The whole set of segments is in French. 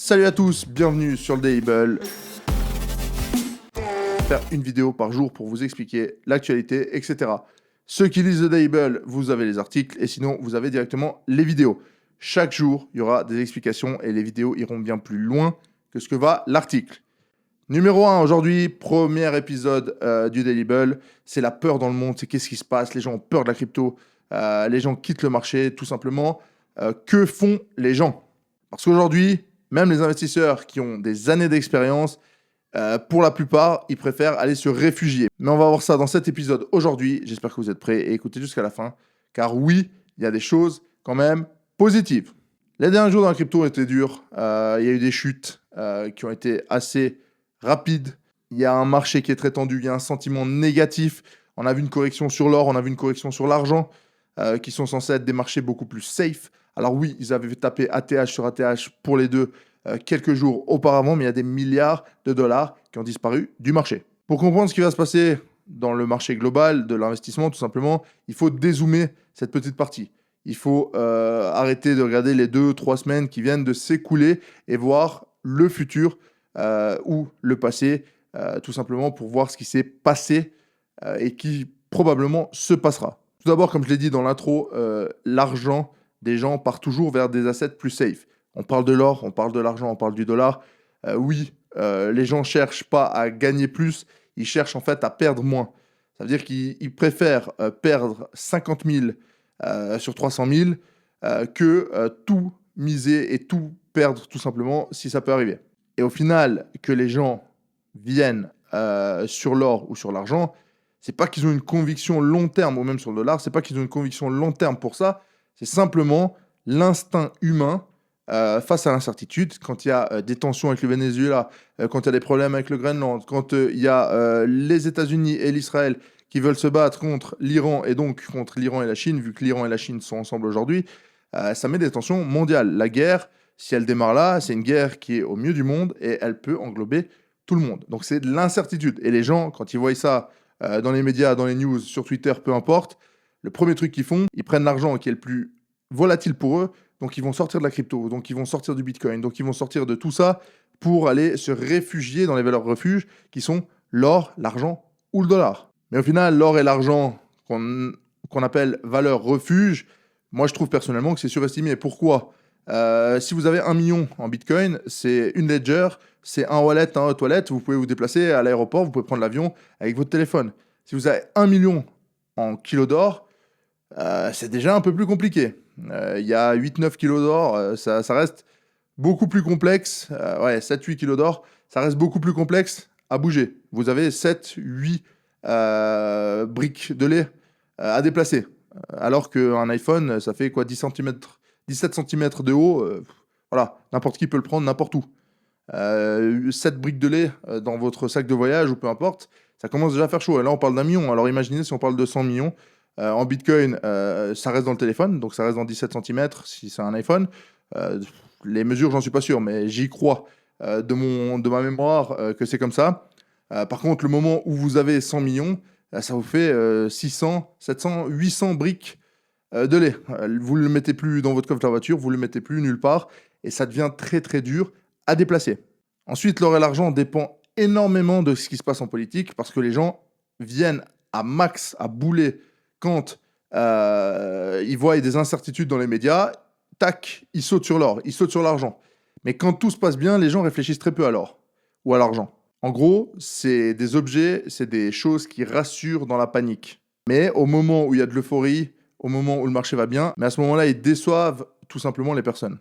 Salut à tous, bienvenue sur le Daily Bull. Faire une vidéo par jour pour vous expliquer l'actualité, etc. Ceux qui lisent le Daily Bull, vous avez les articles et sinon vous avez directement les vidéos. Chaque jour, il y aura des explications et les vidéos iront bien plus loin que ce que va l'article. Numéro 1, aujourd'hui, premier épisode du Daily Bull, c'est la peur dans le monde, c'est qu'est-ce qui se passe, les gens ont peur de la crypto, les gens quittent le marché, tout simplement. Que font les gens? Parce qu'aujourd'hui, même les investisseurs qui ont des années d'expérience, pour la plupart, ils préfèrent aller se réfugier. Mais on va voir ça dans cet épisode aujourd'hui, j'espère que vous êtes prêts et écoutez jusqu'à la fin, car oui, il y a des choses quand même positives. Les derniers jours dans la crypto ont été durs, il y a eu des chutes qui ont été assez rapide, il y a un marché qui est très tendu, il y a un sentiment négatif, on a vu une correction sur l'or, on a vu une correction sur l'argent, qui sont censés être des marchés beaucoup plus safe. Alors oui, ils avaient tapé ATH sur ATH pour les deux quelques jours auparavant, mais il y a des milliards de dollars qui ont disparu du marché. Pour comprendre ce qui va se passer dans le marché global de l'investissement, tout simplement, il faut dézoomer cette petite partie. Il faut arrêter de regarder les 2-3 semaines qui viennent de s'écouler et voir le futur ou le passé, tout simplement pour voir ce qui s'est passé et qui probablement se passera. Tout d'abord, comme je l'ai dit dans l'intro, l'argent des gens part toujours vers des assets plus safe. On parle de l'or, on parle de l'argent, on parle du dollar. Oui, les gens ne cherchent pas à gagner plus, ils cherchent en fait à perdre moins. Ça veut dire qu'ils préfèrent perdre 50 000 sur 300 000 que tout miser et tout perdre tout simplement si ça peut arriver. Et au final, que les gens viennent sur l'or ou sur l'argent, c'est pas qu'ils ont une conviction long terme, ou même sur le dollar, c'est pas qu'ils ont une conviction long terme pour ça, c'est simplement l'instinct humain face à l'incertitude. Quand il y a des tensions avec le Venezuela, quand il y a des problèmes avec le Groenland, quand il y a les États-Unis et l'Israël qui veulent se battre contre l'Iran et donc contre l'Iran et la Chine, vu que l'Iran et la Chine sont ensemble aujourd'hui, ça met des tensions mondiales. La guerre, si elle démarre là, c'est une guerre qui est au milieu du monde et elle peut englober tout le monde. Donc c'est de l'incertitude. Et les gens, quand ils voient ça dans les médias, dans les news, sur Twitter, peu importe, le premier truc qu'ils font, ils prennent l'argent qui est le plus volatile pour eux, donc ils vont sortir de la crypto, donc ils vont sortir du Bitcoin, donc ils vont sortir de tout ça pour aller se réfugier dans les valeurs refuges qui sont l'or, l'argent ou le dollar. Mais au final, l'or et l'argent qu'on appelle valeurs refuge, moi je trouve personnellement que c'est surestimé. Pourquoi? Si vous avez 1 million en Bitcoin, c'est une ledger, c'est un wallet, un hot wallet, vous pouvez vous déplacer à l'aéroport, vous pouvez prendre l'avion avec votre téléphone. Si vous avez 1 million en kilos d'or, c'est déjà un peu plus compliqué. Il y a 8-9 kilos d'or, ça reste beaucoup plus complexe. Ouais, 7-8 kilos d'or, ça reste beaucoup plus complexe à bouger. Vous avez 7-8 briques de lait à déplacer. Alors qu'un iPhone, ça fait quoi, 10 cm, 17 cm de haut, voilà, n'importe qui peut le prendre n'importe où. 7 briques de lait dans votre sac de voyage ou peu importe, ça commence déjà à faire chaud. Et là, on parle d'1 million. Alors imaginez si on parle de 100 millions. En Bitcoin, ça reste dans le téléphone, donc ça reste dans 17 cm si c'est un iPhone. Les mesures, j'en suis pas sûr, mais j'y crois de ma mémoire que c'est comme ça. Par contre, le moment où vous avez 100 millions, ça vous fait 600, 700, 800 briques de lait. Vous ne le mettez plus dans votre coffre de la voiture, vous ne le mettez plus nulle part, et ça devient très très dur à déplacer. Ensuite, l'or et l'argent dépend énormément de ce qui se passe en politique, parce que les gens viennent à max, à bouler, quand ils voient des incertitudes dans les médias, tac, ils sautent sur l'or, ils sautent sur l'argent. Mais quand tout se passe bien, les gens réfléchissent très peu à l'or ou à l'argent. En gros, c'est des objets, c'est des choses qui rassurent dans la panique. Mais au moment où il y a de l'euphorie, au moment où le marché va bien, mais à ce moment-là, ils déçoivent tout simplement les personnes.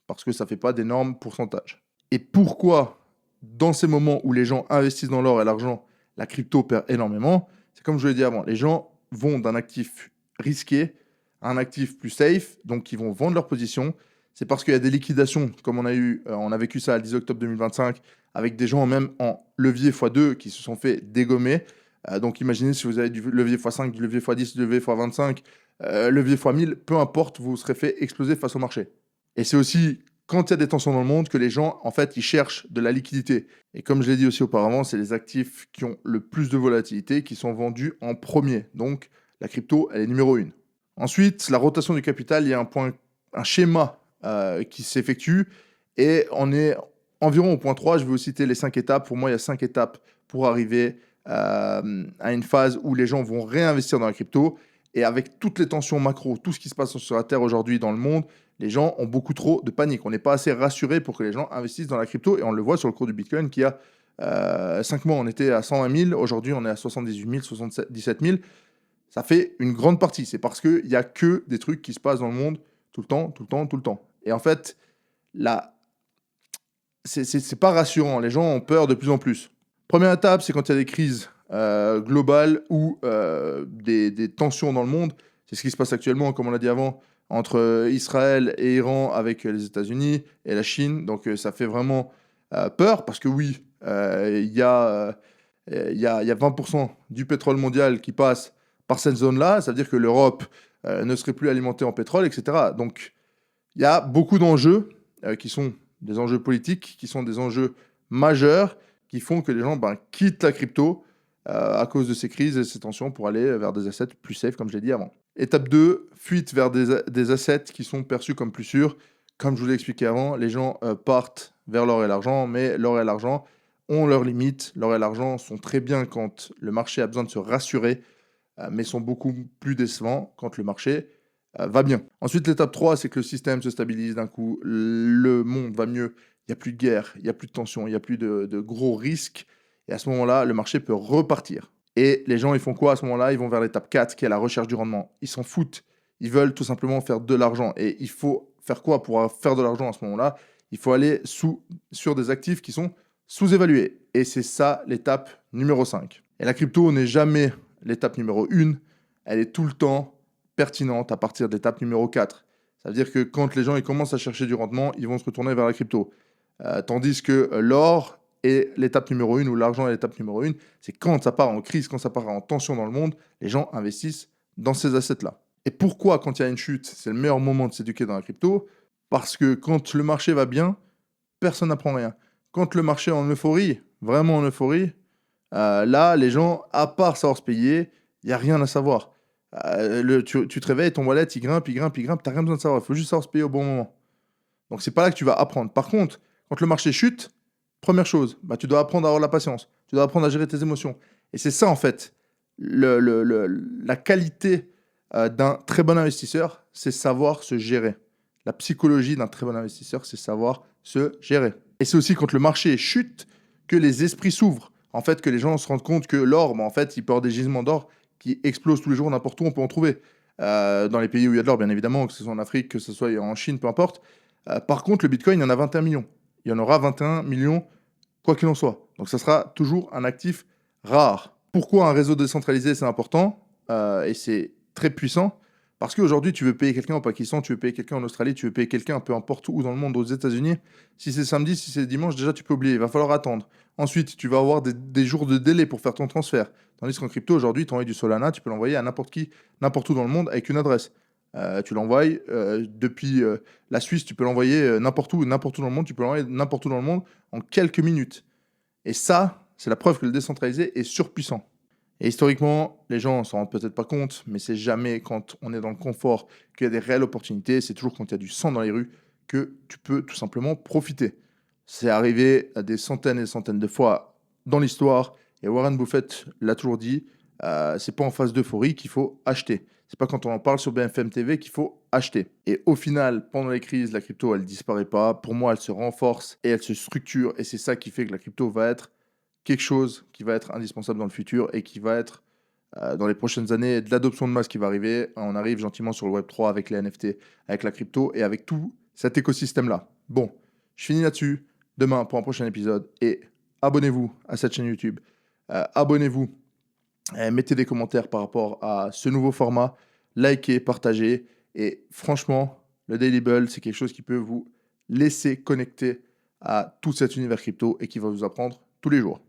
Parce que ça ne fait pas d'énormes pourcentages. Et pourquoi, dans ces moments où les gens investissent dans l'or et l'argent, la crypto perd énormément? C'est comme je vous l'ai dit avant, les gens vont d'un actif risqué à un actif plus safe, donc ils vont vendre leur position. C'est parce qu'il y a des liquidations, comme on a vécu ça le 10 octobre 2025, avec des gens même en levier x2 qui se sont fait dégommer. Donc imaginez si vous avez du levier x5, du levier x10, du levier x25, levier x1000, peu importe, vous serez fait exploser face au marché. Et c'est aussi quand il y a des tensions dans le monde que les gens, en fait, ils cherchent de la liquidité. Et comme je l'ai dit aussi auparavant, c'est les actifs qui ont le plus de volatilité qui sont vendus en premier. Donc la crypto, elle est numéro 1. Ensuite, la rotation du capital, il y a un schéma qui s'effectue Et on est environ au point 3. Je vais vous citer les 5 étapes. Pour moi, il y a 5 étapes pour arriver à une phase où les gens vont réinvestir dans la crypto. Et avec toutes les tensions macro, tout ce qui se passe sur la Terre aujourd'hui dans le monde, les gens ont beaucoup trop de panique. On n'est pas assez rassurés pour que les gens investissent dans la crypto. Et on le voit sur le cours du Bitcoin qui a 5 mois, on était à 120 000. Aujourd'hui, on est à 78 000, 77 000. Ça fait une grande partie. C'est parce qu'il n'y a que des trucs qui se passent dans le monde tout le temps, tout le temps, tout le temps. Et en fait, là, c'est pas rassurant. Les gens ont peur de plus en plus. Première étape, c'est quand il y a des crises globales ou des tensions dans le monde. C'est ce qui se passe actuellement, comme on l'a dit avant, entre Israël et Iran avec les États-Unis et la Chine. Donc ça fait vraiment peur parce que oui, il y a 20% du pétrole mondial qui passe par cette zone-là. Ça veut dire que l'Europe ne serait plus alimentée en pétrole, etc. Donc il y a beaucoup d'enjeux qui sont des enjeux politiques, qui sont des enjeux majeurs, qui font que les gens quittent la crypto à cause de ces crises et ces tensions pour aller vers des assets plus safe, comme je l'ai dit avant. Étape 2, fuite vers des assets qui sont perçus comme plus sûrs. Comme je vous l'ai expliqué avant, les gens partent vers l'or et l'argent, mais l'or et l'argent ont leurs limites. L'or et l'argent sont très bien quand le marché a besoin de se rassurer, mais sont beaucoup plus décevants quand le marché va bien. Ensuite, l'étape 3, c'est que le système se stabilise d'un coup, le monde va mieux, il n'y a plus de guerre, il n'y a plus de tension, il n'y a plus de gros risques, et à ce moment-là, le marché peut repartir. Et les gens, ils font quoi à ce moment-là? Ils vont vers l'étape 4, qui est la recherche du rendement. Ils s'en foutent, ils veulent tout simplement faire de l'argent. Et il faut faire quoi pour faire de l'argent à ce moment-là? Il faut aller sur des actifs qui sont sous-évalués. Et c'est ça l'étape numéro 5. Et la crypto n'est jamais l'étape numéro 1, elle est tout le temps pertinente à partir de l'étape numéro 4. Ça veut dire que quand les gens ils commencent à chercher du rendement, ils vont se retourner vers la crypto. Tandis que l'or est l'étape numéro 1 ou l'argent est l'étape numéro 1, c'est quand ça part en crise, quand ça part en tension dans le monde, les gens investissent dans ces assets-là. Et pourquoi quand il y a une chute, c'est le meilleur moment de s'éduquer dans la crypto? Parce que quand le marché va bien, personne n'apprend rien. Quand le marché est en euphorie, vraiment en euphorie, là, les gens, à part savoir se payer, il n'y a rien à savoir. Tu te réveilles, ton wallet, il grimpe, il grimpe, il grimpe, tu n'as rien besoin de savoir. Il faut juste savoir se payer au bon moment. Donc, c'est pas là que tu vas apprendre. Par contre, quand le marché chute, première chose, tu dois apprendre à avoir la patience. Tu dois apprendre à gérer tes émotions. Et c'est ça, en fait, la qualité d'un très bon investisseur, c'est savoir se gérer. La psychologie d'un très bon investisseur, c'est savoir se gérer. Et c'est aussi quand le marché chute que les esprits s'ouvrent. En fait, que les gens se rendent compte que l'or, en fait, il peut y avoir des gisements d'or qui explosent tous les jours n'importe où, on peut en trouver. Dans les pays où il y a de l'or, bien évidemment, que ce soit en Afrique, que ce soit en Chine, peu importe. Par contre, le Bitcoin, il y en a 21 millions. Il y en aura 21 millions, quoi qu'il en soit. Donc, ça sera toujours un actif rare. Pourquoi un réseau décentralisé, c'est important et c'est très puissant? Parce qu'aujourd'hui, tu veux payer quelqu'un au Pakistan, tu veux payer quelqu'un en Australie, tu veux payer quelqu'un peu importe où dans le monde, aux États-Unis. Si c'est samedi, si c'est dimanche, déjà, tu peux oublier. Il va falloir attendre. Ensuite, tu vas avoir des jours de délai pour faire ton transfert. Tandis qu'en crypto, aujourd'hui, tu envoies du Solana, tu peux l'envoyer à n'importe qui, n'importe où dans le monde avec une adresse. Tu l'envoies depuis la Suisse, tu peux l'envoyer n'importe où dans le monde, tu peux l'envoyer n'importe où dans le monde en quelques minutes. Et ça, c'est la preuve que le décentralisé est surpuissant. Et historiquement, les gens ne s'en rendent peut-être pas compte, mais c'est jamais quand on est dans le confort qu'il y a des réelles opportunités, c'est toujours quand il y a du sang dans les rues que tu peux tout simplement profiter. C'est arrivé à des centaines et des centaines de fois dans l'histoire, et Warren Buffett l'a toujours dit, c'est pas en phase d'euphorie qu'il faut acheter. C'est pas quand on en parle sur BFM TV qu'il faut acheter. Et au final, pendant les crises, la crypto, elle disparaît pas. Pour moi, elle se renforce et elle se structure, et c'est ça qui fait que la crypto va être quelque chose qui va être indispensable dans le futur et qui va être dans les prochaines années de l'adoption de masse qui va arriver. On arrive gentiment sur le Web3 avec les NFT, avec la crypto et avec tout cet écosystème-là. Bon, je finis là-dessus. Demain pour un prochain épisode et abonnez-vous à cette chaîne YouTube. Abonnez-vous, mettez des commentaires par rapport à ce nouveau format, likez, partagez et franchement, le Daily Bull, c'est quelque chose qui peut vous laisser connecter à tout cet univers crypto et qui va vous apprendre tous les jours.